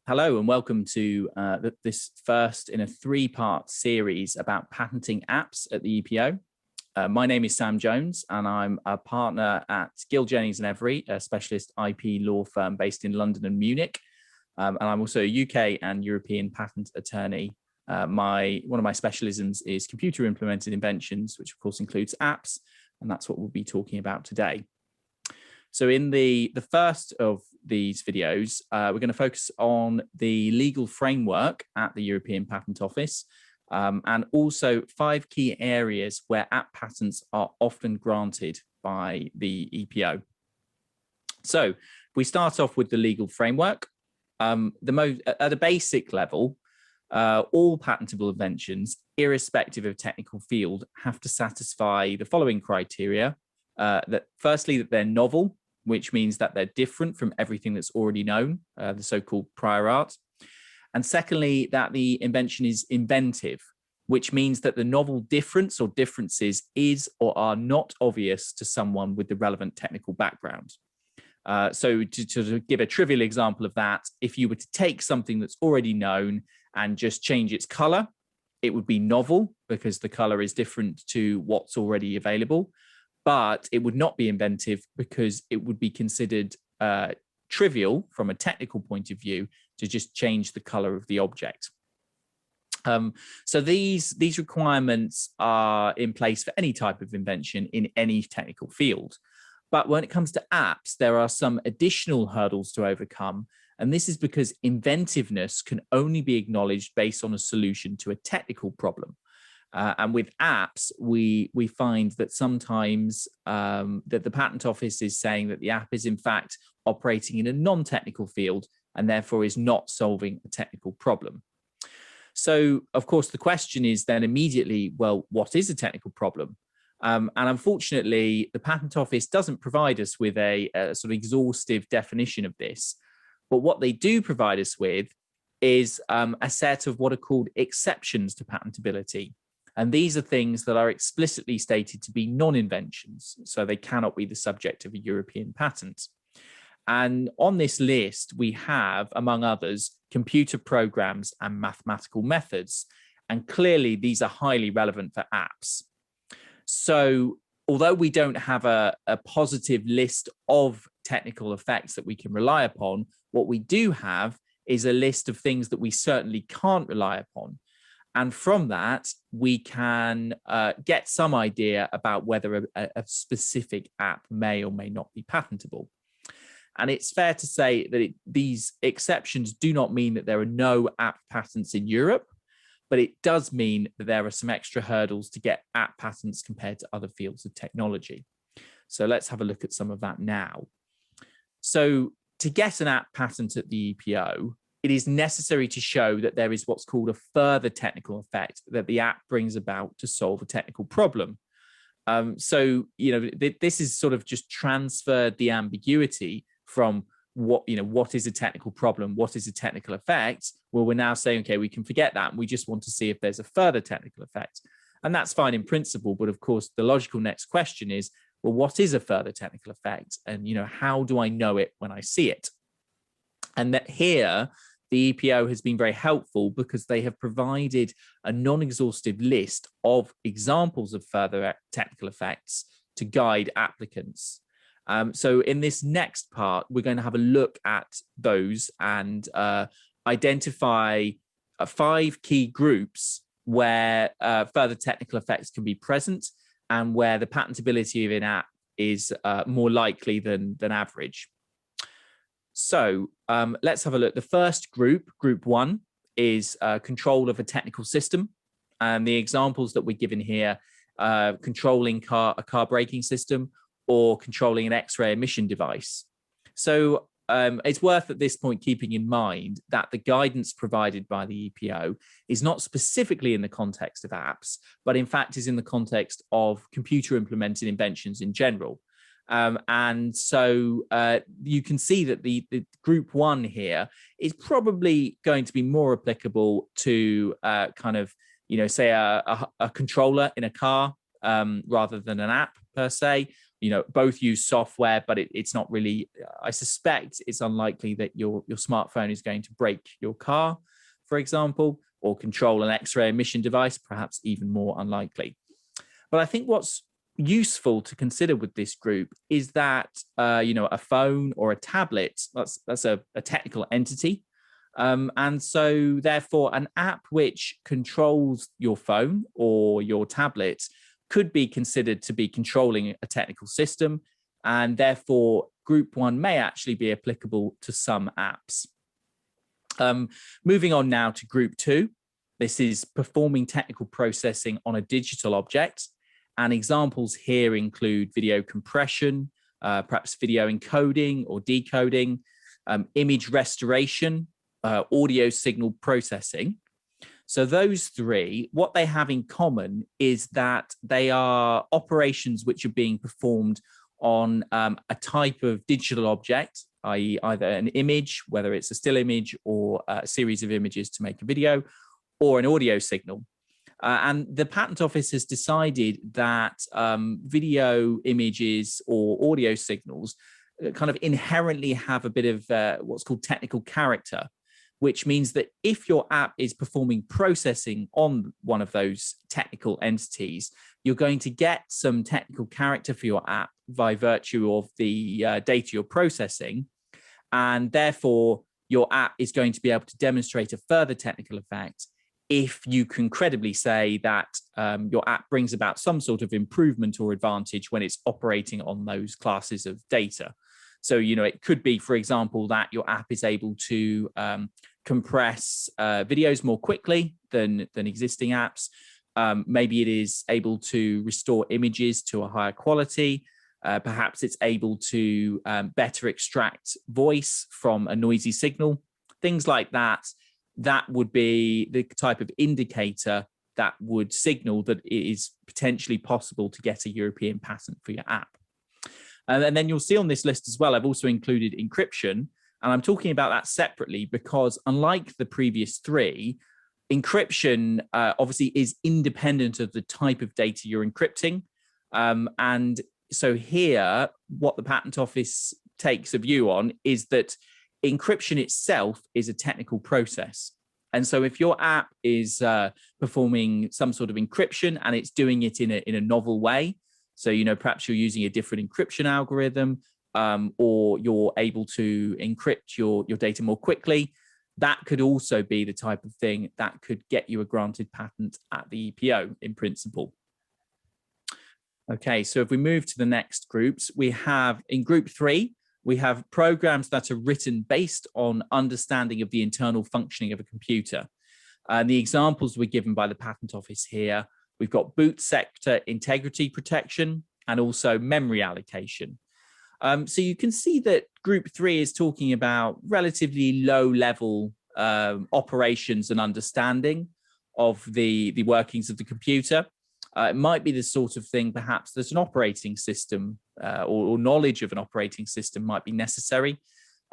Hello and welcome to this first in a three-part series about patenting apps at the EPO. My name is Sam Jones and I'm a partner at Gill Jennings Every, a specialist IP law firm based in London and Munich. And I'm also a UK and European patent attorney. One of my specialisms is computer implemented inventions, which of course includes apps, and that's what we'll be talking about today. So in the first of these videos, we're going to focus on the legal framework at the European Patent Office, and also 5 key areas where app patents are often granted by the EPO. So we start off with the legal framework. At a basic level, all patentable inventions, irrespective of technical field, have to satisfy the following criteria. That firstly, that they're novel, which means that they're different from everything that's already known, the so-called prior art. And secondly, that the invention is inventive, which means that the novel difference or differences is or are not obvious to someone with the relevant technical background. So to give a trivial example of that, if you were to take something that's already known and just change its color, it would be novel because the color is different to what's already available. But it would not be inventive because it would be considered trivial from a technical point of view to just change the color of the object. So these requirements are in place for any type of invention in any technical field. But when it comes to apps, there are some additional hurdles to overcome. And this is because inventiveness can only be acknowledged based on a solution to a technical problem. And with apps, we find that sometimes that the Patent Office is saying that the app is in fact operating in a non-technical field and therefore is not solving a technical problem. So, of course, the question is then immediately, well, what is a technical problem? And unfortunately, the Patent Office doesn't provide us with a sort of exhaustive definition of this. But what they do provide us with is a set of what are called exceptions to patentability. And these are things that are explicitly stated to be non-inventions, so they cannot be the subject of a European patent. And on this list, we have, among others, computer programs and mathematical methods. And clearly, these are highly relevant for apps. So although we don't have a positive list of technical effects that we can rely upon, what we do have is a list of things that we certainly can't rely upon. And from that, we can get some idea about whether a specific app may or may not be patentable. And it's fair to say that these exceptions do not mean that there are no app patents in Europe, but it does mean that there are some extra hurdles to get app patents compared to other fields of technology. So let's have a look at some of that now. So to get an app patent at the EPO, it is necessary to show that there is what's called a further technical effect that the app brings about to solve a technical problem. So, this is sort of just transferred the ambiguity from what is a technical problem, what is a technical effect? Well, we're now saying, okay, we can forget that. And we just want to see if there's a further technical effect. And that's fine in principle. But of course, the logical next question is, well, what is a further technical effect? And, how do I know it when I see it? And that here, the EPO has been very helpful because they have provided a non-exhaustive list of examples of further technical effects to guide applicants. So in this next part, we're going to have a look at those and identify 5 key groups where further technical effects can be present and where the patentability of an app is more likely than average. So let's have a look. The first group, group 1, is control of a technical system. And the examples that we're given here, controlling a car braking system or controlling an X-ray emission device. So it's worth at this point keeping in mind that the guidance provided by the EPO is not specifically in the context of apps, but in fact is in the context of computer implemented inventions in general. And so you can see that the group 1 here is probably going to be more applicable to say a controller in a car rather than an app per se. both use software, but it's not really, I suspect it's unlikely that your smartphone is going to brake your car, for example, or control an X-ray emission device, perhaps even more unlikely. But I think what's useful to consider with this group is that, a phone or a tablet, that's a technical entity. And so therefore an app which controls your phone or your tablet could be considered to be controlling a technical system. And therefore group 1 may actually be applicable to some apps. Moving on now to group 2. This is performing technical processing on a digital object. And examples here include video compression, perhaps video encoding or decoding, image restoration, audio signal processing. So those three, what they have in common is that they are operations which are being performed on a type of digital object, i.e. either an image, whether it's a still image or a series of images to make a video, or an audio signal. And the Patent Office has decided that video images or audio signals kind of inherently have a bit of what's called technical character, which means that if your app is performing processing on one of those technical entities, you're going to get some technical character for your app by virtue of the data you're processing. And therefore, your app is going to be able to demonstrate a further technical effect if you can credibly say that your app brings about some sort of improvement or advantage when it's operating on those classes of data. So, it could be, for example, that your app is able to compress videos more quickly than existing apps. Maybe it is able to restore images to a higher quality. Perhaps it's able to better extract voice from a noisy signal. Things like that. That would be the type of indicator that would signal that it is potentially possible to get a European patent for your app. And then you'll see on this list as well, I've also included encryption. And I'm talking about that separately because unlike the previous three, encryption obviously is independent of the type of data you're encrypting. And so here, what the Patent Office takes a view on is that encryption itself is a technical process. And so if your app is performing some sort of encryption and it's doing it in a novel way, so, perhaps you're using a different encryption algorithm or you're able to encrypt your data more quickly, that could also be the type of thing that could get you a granted patent at the EPO in principle. Okay, so if we move to the next groups, we have in group 3, we have programs that are written based on understanding of the internal functioning of a computer. And the examples were given by the Patent Office here. We've got boot sector integrity protection and also memory allocation. So you can see that group 3 is talking about relatively low level operations and understanding of the workings of the computer. It might be the sort of thing perhaps that an operating system or knowledge of an operating system might be necessary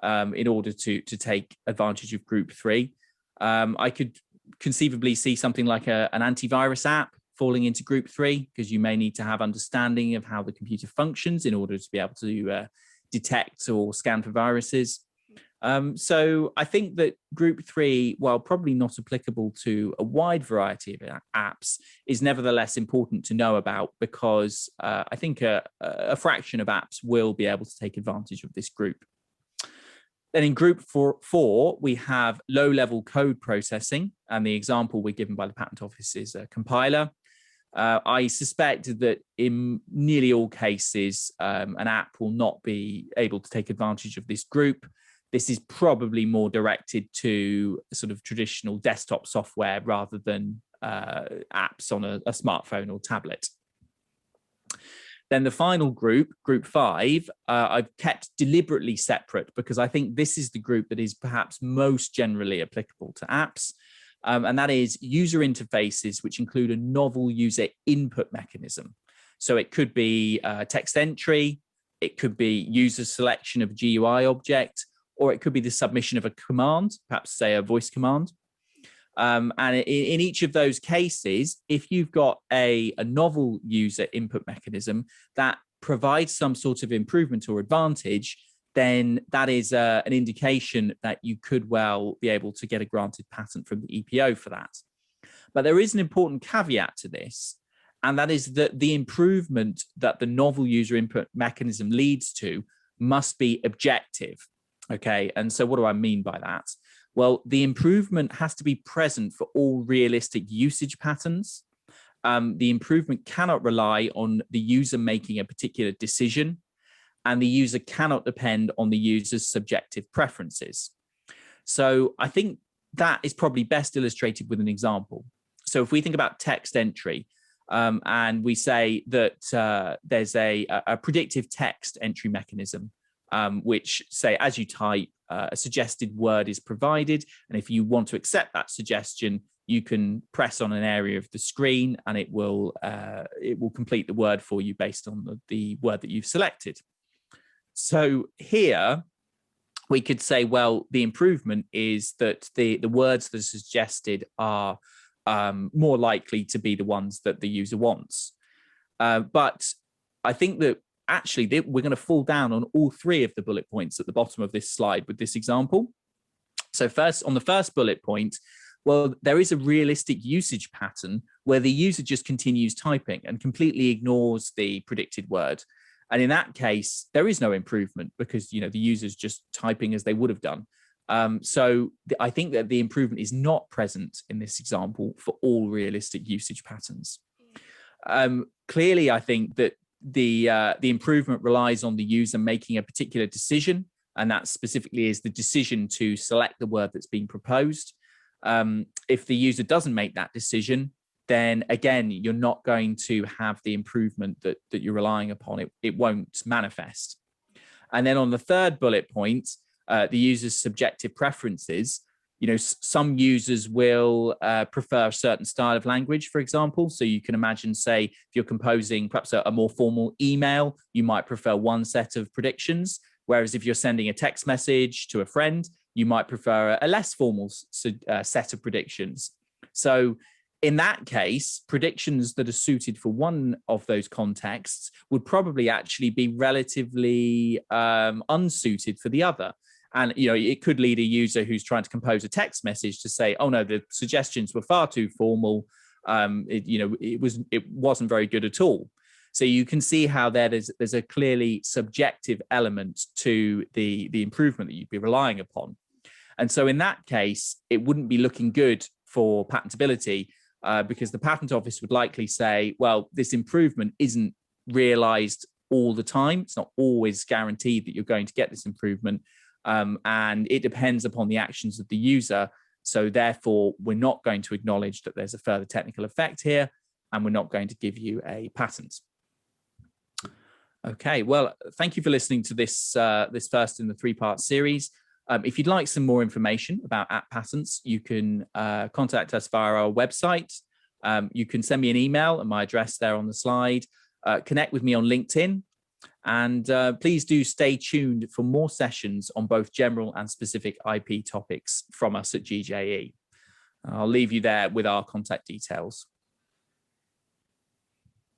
in order to take advantage of group 3. I could conceivably see something like an antivirus app falling into group 3 because you may need to have understanding of how the computer functions in order to be able to detect or scan for viruses. So I think that group 3, while probably not applicable to a wide variety of apps, is nevertheless important to know about because I think a fraction of apps will be able to take advantage of this group. Then in group 4, we have low-level code processing, and the example we're given by the Patent Office is a compiler. I suspect that in nearly all cases, an app will not be able to take advantage of this group. This is probably more directed to sort of traditional desktop software rather than apps on a smartphone or tablet. Then the final group, group 5, I've kept deliberately separate because I think this is the group that is perhaps most generally applicable to apps. And that is user interfaces, which include a novel user input mechanism. So it could be text entry, it could be user selection of a GUI object, or it could be the submission of a command, perhaps say a voice command. And in each of those cases, if you've got a novel user input mechanism, that provides some sort of improvement or advantage, then that is an indication that you could well be able to get a granted patent from the EPO for that. But there is an important caveat to this, and that is that the improvement that the novel user input mechanism leads to must be objective. Okay, and so what do I mean by that? Well, the improvement has to be present for all realistic usage patterns. The improvement cannot rely on the user making a particular decision, and the user cannot depend on the user's subjective preferences. So I think that is probably best illustrated with an example. So if we think about text entry, and we say that there's a predictive text entry mechanism, which say as you type, a suggested word is provided, and if you want to accept that suggestion, you can press on an area of the screen, and it will complete the word for you based on the word that you've selected. So here we could say, well, the improvement is that the words that are suggested are more likely to be the ones that the user wants. But I think that actually we're going to fall down on all three of the bullet points at the bottom of this slide with this example. So first, on the first bullet point, well, there is a realistic usage pattern where the user just continues typing and completely ignores the predicted word. And in that case, there is no improvement because, the user's just typing as they would have done. So I think that the improvement is not present in this example for all realistic usage patterns. Clearly, I think that the improvement relies on the user making a particular decision, and that specifically is the decision to select the word that's being proposed. If the user doesn't make that decision, then again, you're not going to have the improvement that you're relying upon. It won't manifest. And then on the third bullet point, the user's subjective preferences, some users will prefer a certain style of language, for example. So you can imagine, say, if you're composing perhaps a more formal email, you might prefer one set of predictions. Whereas if you're sending a text message to a friend, you might prefer a less formal set of predictions. So in that case, predictions that are suited for one of those contexts would probably actually be relatively unsuited for the other. And, it could lead a user who's trying to compose a text message to say, oh, no, the suggestions were far too formal. It wasn't very good at all. So you can see how there's a clearly subjective element to the improvement that you'd be relying upon. And so in that case, it wouldn't be looking good for patentability because the patent office would likely say, well, this improvement isn't realized all the time. It's not always guaranteed that you're going to get this improvement. And it depends upon the actions of the user. So therefore, we're not going to acknowledge that there's a further technical effect here, and we're not going to give you a patent. Okay, well, thank you for listening to this first in the three-part series. If you'd like some more information about app patents, you can contact us via our website. You can send me an email at my address there on the slide. Connect with me on LinkedIn. And please do stay tuned for more sessions on both general and specific IP topics from us at GJE. I'll leave you there with our contact details.